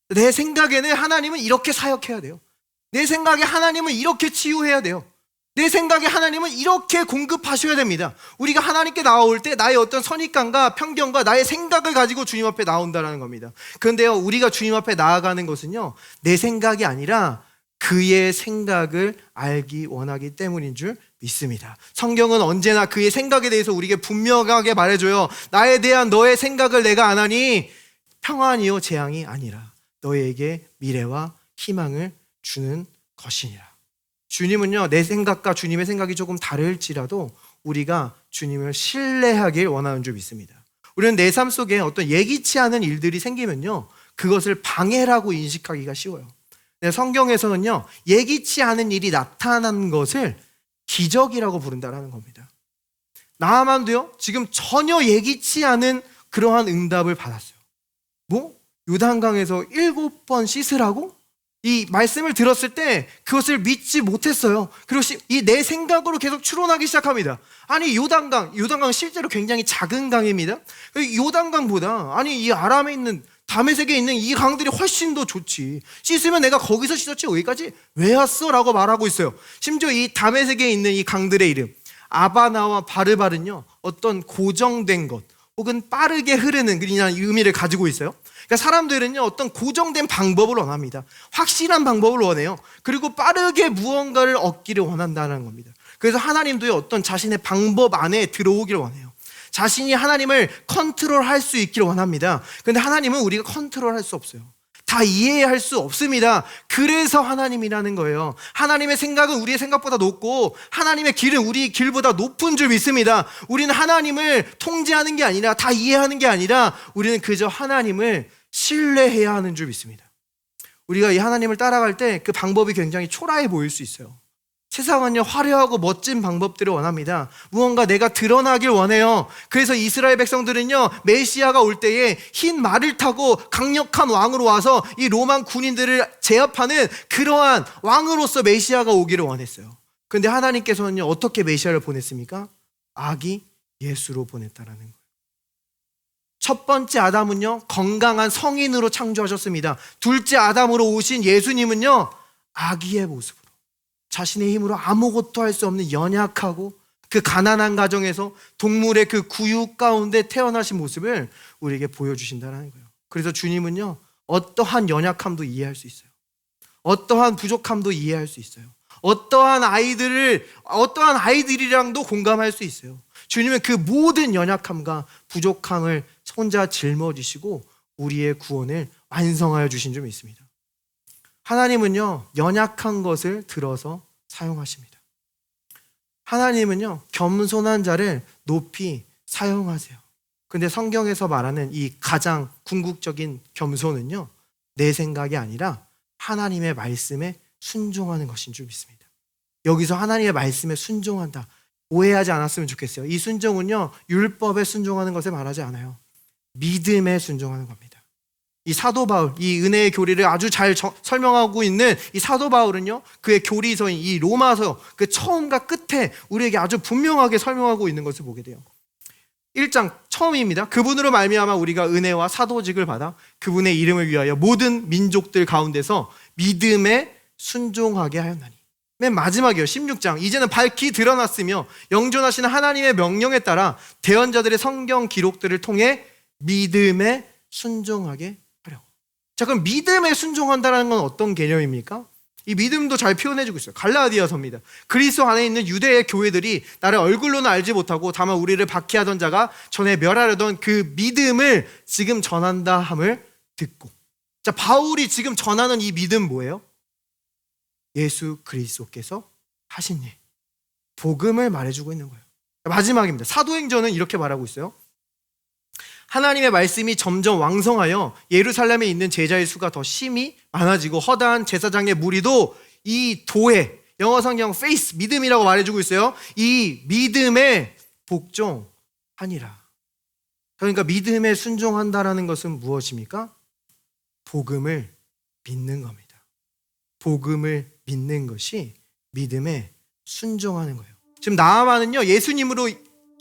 내 생각에는 하나님은 이렇게 사역해야 돼요. 내 생각에 하나님은 이렇게 치유해야 돼요. 내 생각에 하나님은 이렇게 공급하셔야 됩니다. 우리가 하나님께 나올 때 나의 어떤 선입관과 편견과 나의 생각을 가지고 주님 앞에 나온다는 겁니다. 그런데요, 우리가 주님 앞에 나아가는 것은요, 내 생각이 아니라 그의 생각을 알기 원하기 때문인 줄 믿습니다. 성경은 언제나 그의 생각에 대해서 우리에게 분명하게 말해줘요. 나에 대한 너의 생각을 내가 안 하니 평안이요 재앙이 아니라 너에게 미래와 희망을 주는 것이니라. 주님은요, 내 생각과 주님의 생각이 조금 다를지라도 우리가 주님을 신뢰하길 원하는 줄 믿습니다. 우리는 내 삶 속에 어떤 예기치 않은 일들이 생기면요, 그것을 방해라고 인식하기가 쉬워요. 성경에서는요, 예기치 않은 일이 나타난 것을 기적이라고 부른다는 겁니다. 나아만도요, 지금 전혀 예기치 않은 그러한 응답을 받았어요. 요단강에서 7번 씻으라고? 이 말씀을 들었을 때 그것을 믿지 못했어요. 그리고 이 내 생각으로 계속 추론하기 시작합니다. 아니 요단강 실제로 굉장히 작은 강입니다. 요단강보다 아니 이 아람에 있는 다메섹에 있는 이 강들이 훨씬 더 좋지. 씻으면 내가 거기서 씻었지 여기까지 왜 왔어? 라고 말하고 있어요. 심지어 이 다메섹에 있는 이 강들의 이름 아바나와 바르바는요, 어떤 고정된 것 혹은 빠르게 흐르는 그냥 의미를 가지고 있어요. 그러니까 사람들은요, 어떤 고정된 방법을 원합니다. 확실한 방법을 원해요. 그리고 빠르게 무언가를 얻기를 원한다는 겁니다. 그래서 하나님도요, 어떤 자신의 방법 안에 들어오기를 원해요. 자신이 하나님을 컨트롤할 수 있기를 원합니다. 그런데 하나님은 우리가 컨트롤할 수 없어요. 다 이해할 수 없습니다. 그래서 하나님이라는 거예요. 하나님의 생각은 우리의 생각보다 높고 하나님의 길은 우리 길보다 높은 줄 믿습니다. 우리는 하나님을 통제하는 게 아니라 다 이해하는 게 아니라 우리는 그저 하나님을 신뢰해야 하는 줄 믿습니다. 우리가 이 하나님을 따라갈 때 그 방법이 굉장히 초라해 보일 수 있어요. 세상은요, 화려하고 멋진 방법들을 원합니다. 무언가 내가 드러나길 원해요. 그래서 이스라엘 백성들은요, 메시아가 올 때에 흰 말을 타고 강력한 왕으로 와서 이 로만 군인들을 제압하는 그러한 왕으로서 메시아가 오기를 원했어요. 그런데 하나님께서는요, 어떻게 메시아를 보냈습니까? 아기 예수로 보냈다라는 거예요. 첫 번째 아담은요, 건강한 성인으로 창조하셨습니다. 둘째 아담으로 오신 예수님은요, 아기의 모습으로 자신의 힘으로 아무것도 할 수 없는 연약하고 그 가난한 가정에서 동물의 그 구육 가운데 태어나신 모습을 우리에게 보여주신다는 거예요. 그래서 주님은요, 어떠한 연약함도 이해할 수 있어요. 어떠한 부족함도 이해할 수 있어요. 어떠한 아이들이랑도 공감할 수 있어요. 주님은 그 모든 연약함과 부족함을 혼자 짊어지시고 우리의 구원을 완성하여 주신 줄 믿습니다. 하나님은요, 연약한 것을 들어서 사용하십니다. 하나님은요, 겸손한 자를 높이 사용하세요. 근데 성경에서 말하는 이 가장 궁극적인 겸손은요, 내 생각이 아니라 하나님의 말씀에 순종하는 것인 줄 믿습니다. 여기서 하나님의 말씀에 순종한다, 오해하지 않았으면 좋겠어요. 이 순종은요, 율법에 순종하는 것을 말하지 않아요. 믿음에 순종하는 겁니다. 이 사도 바울, 이 은혜의 교리를 아주 잘 설명하고 있는 이 사도 바울은요, 그의 교리서인 이 로마서 그 처음과 끝에 우리에게 아주 분명하게 설명하고 있는 것을 보게 돼요. 1장 처음입니다. 그분으로 말미암아 우리가 은혜와 사도직을 받아 그분의 이름을 위하여 모든 민족들 가운데서 믿음에 순종하게 하였나니. 맨 마지막이요, 16장. 이제는 밝히 드러났으며 영존하시는 하나님의 명령에 따라 대언자들의 성경 기록들을 통해 믿음에 순종하게 하려고. 자, 그럼 믿음에 순종한다는 건 어떤 개념입니까? 이 믿음도 잘 표현해주고 있어요. 갈라디아서입니다. 그리스도 안에 있는 유대의 교회들이 나를 얼굴로는 알지 못하고 다만 우리를 박해하던 자가 전에 멸하려던 그 믿음을 지금 전한다 함을 듣고. 자, 바울이 지금 전하는 이 믿음 뭐예요? 예수 그리스도께서 하신 일, 복음을 말해주고 있는 거예요. 마지막입니다. 사도행전은 이렇게 말하고 있어요. 하나님의 말씀이 점점 왕성하여 예루살렘에 있는 제자의 수가 더 심히 많아지고 허다한 제사장의 무리도 이 도에, 영어 성경 faith, 믿음이라고 말해주고 있어요. 이 믿음에 복종하니라. 그러니까 믿음에 순종한다라는 것은 무엇입니까? 복음을 믿는 겁니다. 복음을 믿는 것이 믿음에 순종하는 거예요. 지금 나아만은요, 예수님으로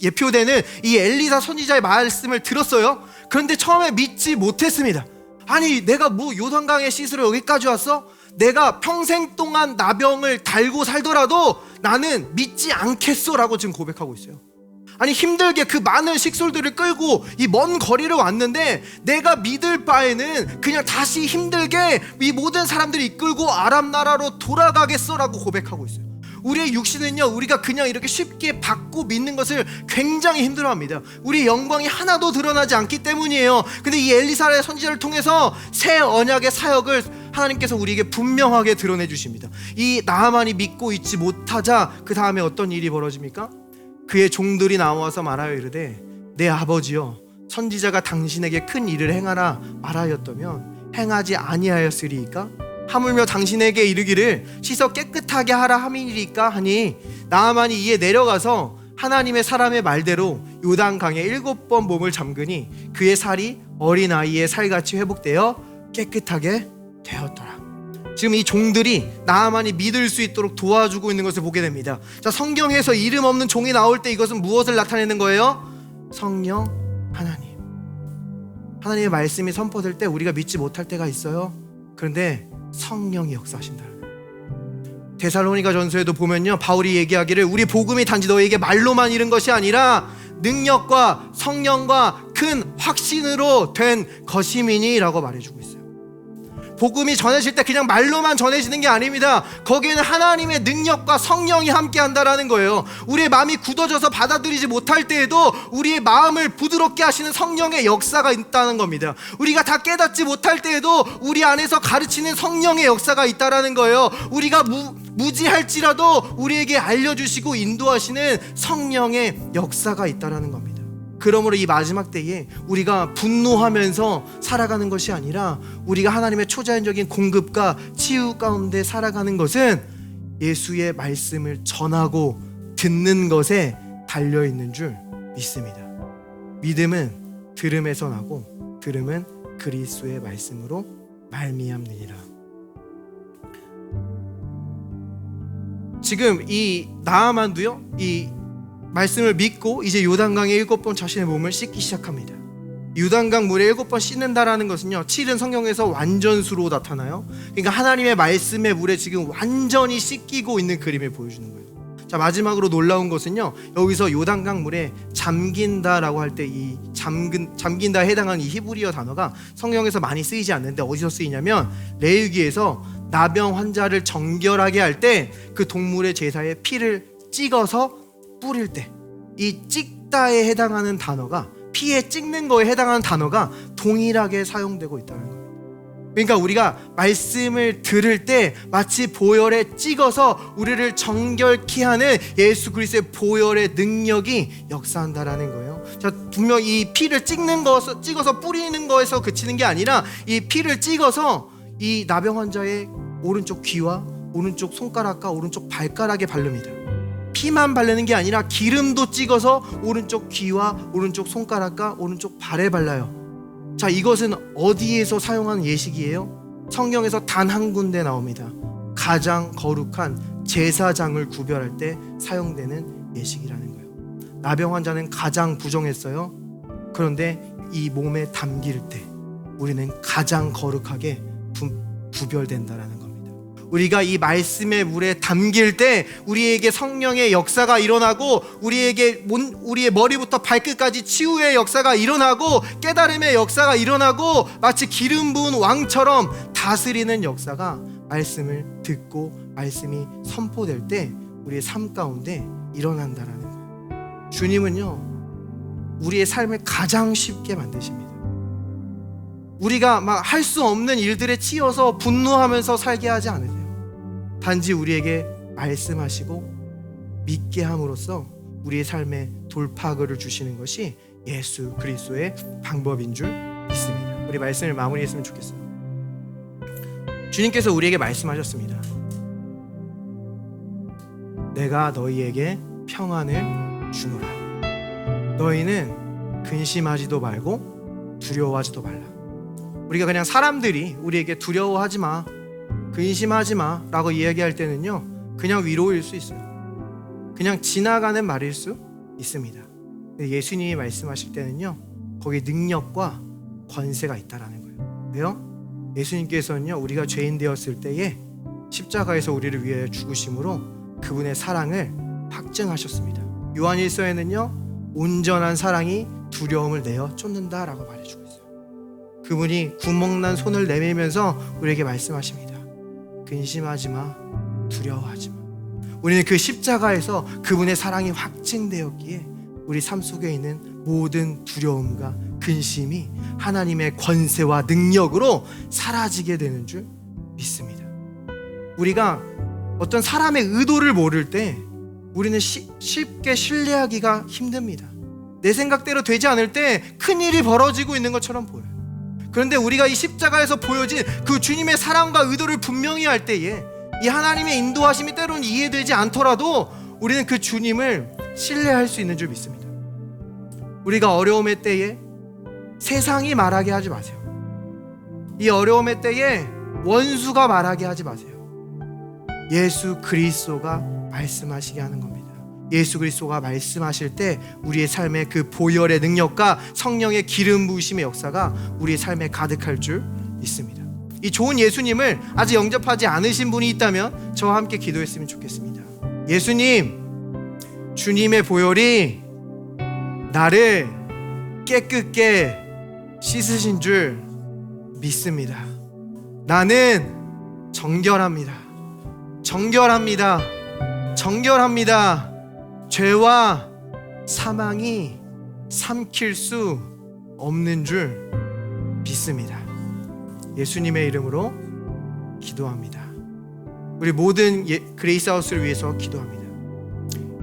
예표되는 이 엘리사 선지자의 말씀을 들었어요. 그런데 처음에 믿지 못했습니다. 아니, 내가 뭐 요단강에 씻으러 여기까지 왔어? 내가 평생 동안 나병을 달고 살더라도 나는 믿지 않겠어 라고 지금 고백하고 있어요. 아니, 힘들게 그 많은 식솔들을 끌고 이 먼 거리를 왔는데 내가 믿을 바에는 그냥 다시 힘들게 이 모든 사람들을 이끌고 아람 나라로 돌아가겠어 라고 고백하고 있어요. 우리의 육신은요, 우리가 그냥 이렇게 쉽게 받고 믿는 것을 굉장히 힘들어합니다. 우리의 영광이 하나도 드러나지 않기 때문이에요. 근데 이 엘리사의 선지자를 통해서 새 언약의 사역을 하나님께서 우리에게 분명하게 드러내 주십니다. 이 나아만이 믿고 있지 못하자 그 다음에 어떤 일이 벌어집니까? 그의 종들이 나와서 말하여 이르되 내 아버지여, 선지자가 당신에게 큰 일을 행하라 말하였다면 행하지 아니하였으리이까? 하물며 당신에게 이르기를 씻어 깨끗하게 하라 함이니까 하니, 나아만이 이에 내려가서 하나님의 사람의 말대로 요단강에 7번 몸을 잠그니 그의 살이 어린아이의 살같이 회복되어 깨끗하게 되었더라. 지금 이 종들이 나아만이 믿을 수 있도록 도와주고 있는 것을 보게 됩니다. 자, 성경에서 이름 없는 종이 나올 때 이것은 무엇을 나타내는 거예요? 성령 하나님. 하나님의 말씀이 선포될 때 우리가 믿지 못할 때가 있어요. 그런데 성령이 역사하신다. 데살로니가 전서에도 보면요, 바울이 얘기하기를 우리 복음이 단지 너에게 말로만 이른 것이 아니라 능력과 성령과 큰 확신으로 된 것이미니 라고 말해주고 있어요. 복음이 전해질 때 그냥 말로만 전해지는 게 아닙니다. 거기에는 하나님의 능력과 성령이 함께 한다라는 거예요. 우리의 마음이 굳어져서 받아들이지 못할 때에도 우리의 마음을 부드럽게 하시는 성령의 역사가 있다는 겁니다. 우리가 다 깨닫지 못할 때에도 우리 안에서 가르치는 성령의 역사가 있다라는 거예요. 우리가 무지할지라도 우리에게 알려주시고 인도하시는 성령의 역사가 있다라는 겁니다. 그러므로 이 마지막 때에 우리가 분노하면서 살아가는 것이 아니라 우리가 하나님의 초자연적인 공급과 치유 가운데 살아가는 것은 예수의 말씀을 전하고 듣는 것에 달려있는 줄 믿습니다. 믿음은 들음에서 나고 들음은 그리스도의 말씀으로 말미암느니라. 지금 이 나아만도요, 이 말씀을 믿고 이제 요단강에 7번 자신의 몸을 씻기 시작합니다. 요단강 물에 7번 씻는다라는 것은요, 7은 성경에서 완전수로 나타나요. 그러니까 하나님의 말씀의 물에 지금 완전히 씻기고 있는 그림을 보여주는 거예요. 자, 마지막으로 놀라운 것은요, 여기서 요단강 물에 잠긴다라고 할 때 이 잠긴다에 해당하는 이 히브리어 단어가 성경에서 많이 쓰이지 않는데 어디서 쓰이냐면 레위기에서 나병 환자를 정결하게 할 때 그 동물의 제사에 피를 찍어서 뿌릴 때 이 찍다에 해당하는 단어가, 피에 찍는 거에 해당하는 단어가 동일하게 사용되고 있다는 거예요. 그러니까 우리가 말씀을 들을 때 마치 보혈에 찍어서 우리를 정결케 하는 예수 그리스도의 보혈의 능력이 역사한다라는 거예요. 자, 분명 이 피를 찍어서 뿌리는 거에서 그치는 게 아니라 이 피를 찍어서 이 나병 환자의 오른쪽 귀와 오른쪽 손가락과 오른쪽 발가락에 바릅니다. 피만 바르는 게 아니라 기름도 찍어서 오른쪽 귀와 오른쪽 손가락과 오른쪽 발에 발라요. 자, 이것은 어디에서 사용하는 예식이에요? 성경에서 단 한 군데 나옵니다. 가장 거룩한 제사장을 구별할 때 사용되는 예식이라는 거예요. 나병 환자는 가장 부정했어요. 그런데 이 몸에 담길 때 우리는 가장 거룩하게 구별된다라는 겁니다. 우리가 이 말씀의 물에 담길 때 우리에게 성령의 역사가 일어나고 우리의 머리부터 발끝까지 치유의 역사가 일어나고 깨달음의 역사가 일어나고 마치 기름 부은 왕처럼 다스리는 역사가 말씀을 듣고 말씀이 선포될 때 우리의 삶 가운데 일어난다라는 거예요. 주님은요, 우리의 삶을 가장 쉽게 만드십니다. 우리가 막 할 수 없는 일들에 치여서 분노하면서 살게 하지 않으세요. 단지 우리에게 말씀하시고 믿게 함으로써 우리의 삶에 돌파구를 주시는 것이 예수 그리스도의 방법인 줄 믿습니다. 우리 말씀을 마무리했으면 좋겠어요. 주님께서 우리에게 말씀하셨습니다. 내가 너희에게 평안을 주노라. 너희는 근심하지도 말고 두려워하지도 말라. 우리가 그냥 사람들이 우리에게 두려워하지 마, 근심하지 마 라고 이야기할 때는요, 그냥 위로일 수 있어요. 그냥 지나가는 말일 수 있습니다. 예수님이 말씀하실 때는요, 거기에 능력과 권세가 있다라는 거예요. 왜요? 예수님께서는요, 우리가 죄인 되었을 때에 십자가에서 우리를 위해 죽으심으로 그분의 사랑을 확증하셨습니다. 요한일서에는요, 온전한 사랑이 두려움을 내어 쫓는다라고 말해주고 있어요. 그분이 구멍난 손을 내밀면서 우리에게 말씀하십니다. 근심하지 마, 두려워하지 마. 우리는 그 십자가에서 그분의 사랑이 확증되었기에 우리 삶 속에 있는 모든 두려움과 근심이 하나님의 권세와 능력으로 사라지게 되는 줄 믿습니다. 우리가 어떤 사람의 의도를 모를 때 우리는 쉽게 신뢰하기가 힘듭니다. 내 생각대로 되지 않을 때 큰일이 벌어지고 있는 것처럼 보여요. 그런데 우리가 이 십자가에서 보여진 그 주님의 사랑과 의도를 분명히 할 때에 이 하나님의 인도하심이 때로는 이해되지 않더라도 우리는 그 주님을 신뢰할 수 있는 줄 믿습니다. 우리가 어려움의 때에 세상이 말하게 하지 마세요. 이 어려움의 때에 원수가 말하게 하지 마세요. 예수 그리스도가 말씀하시게 하는 겁니다. 예수 그리스도가 말씀하실 때 우리의 삶에 그 보혈의 능력과 성령의 기름 부으심의 역사가 우리의 삶에 가득할 줄 믿습니다. 이 좋은 예수님을 아직 영접하지 않으신 분이 있다면 저와 함께 기도했으면 좋겠습니다. 예수님, 주님의 보혈이 나를 깨끗게 씻으신 줄 믿습니다. 나는 정결합니다. 정결합니다. 정결합니다. 죄와 사망이 삼킬 수 없는 줄 믿습니다. 예수님의 이름으로 기도합니다. 우리 모든 그레이스하우스를 위해서 기도합니다.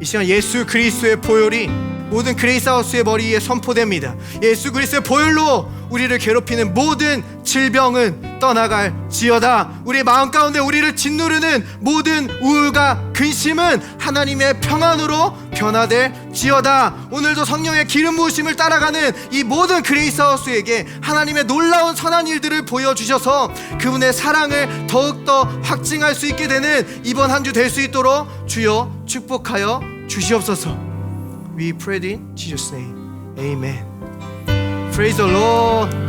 이 시간 예수 그리스도의 보혈이 모든 그레이스하우스의 머리 위에 선포됩니다. 예수 그리스도의 보혈로 우리를 괴롭히는 모든 질병은 떠나갈지어다. 우리 마음 가운데 우리를 짓누르는 모든 우울과 근심은 하나님의 평안으로 변화될지어다. 오늘도 성령의 기름 부으심을 따라가는 이 모든 그레이스하우스에게 하나님의 놀라운 선한 일들을 보여주셔서 그분의 사랑을 더욱더 확증할 수 있게 되는 이번 한 주 될 수 있도록 주여 축복하여 주시옵소서. We pray in Jesus' name. Amen. Praise the Lord.